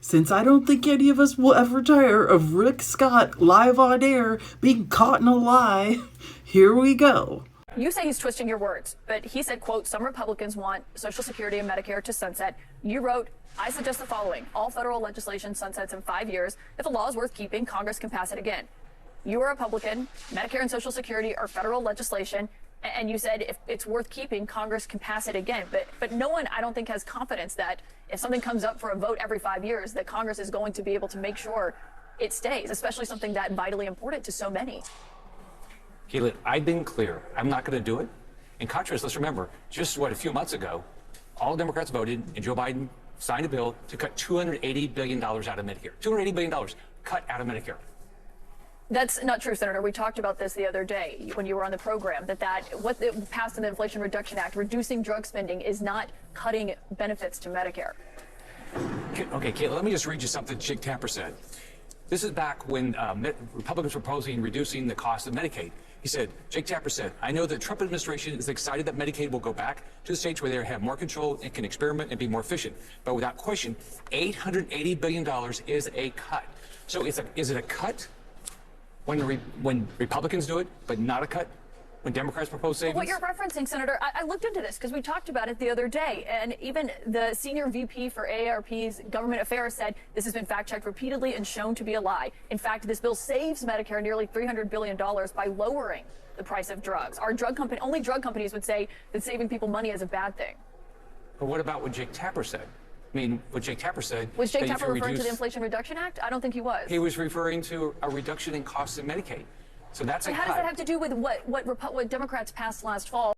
Since I don't think any of us will ever tire of Rick Scott live on air being caught in a lie, here we go. You say he's twisting your words, but he said, quote, some Republicans want Social Security and Medicare to sunset. You wrote, I suggest the following. All federal legislation sunsets in 5 years. If a law is worth keeping, Congress can pass it again. You are a Republican. Medicare and Social Security are federal legislation. And you said if it's worth keeping, Congress can pass it again. But no one, I don't think, has confidence that if something comes up for a vote every 5 years, that Congress is going to be able to make sure it stays, especially something that vitally important to so many. Caitlin, I've been clear. I'm not going to do it. In contrast, let's remember, just a few months ago, all Democrats voted and Joe Biden signed a bill to cut $280 billion out of Medicare. $280 billion cut out of Medicare. That's not true, Senator. We talked about this the other day when you were on the program, what passed in the Inflation Reduction Act, reducing drug spending, is not cutting benefits to Medicare. Okay, Caitlin, let me just read you something Jake Tapper said. This is back when Republicans were proposing reducing the cost of Medicaid. He said, Jake Tapper said, I know the Trump administration is excited that Medicaid will go back to the stage where they have more control and can experiment and be more efficient. But without question, $880 billion is a cut. So is it a cut when Republicans do it, but not a cut when Democrats propose savings? What you're referencing, Senator, I looked into this because we talked about it the other day, and even the senior VP for AARP's government affairs said this has been fact-checked repeatedly and shown to be a lie. In fact, this bill saves Medicare nearly $300 billion by lowering the price of drugs. Only drug companies would say that saving people money is a bad thing. But what about what Jake Tapper said? I mean, what Jake Tapper said... Was Jake Tapper referring to the Inflation Reduction Act? I don't think he was. He was referring to a reduction in costs in Medicaid. So that's a cut. How does that have to do with what Democrats passed last fall?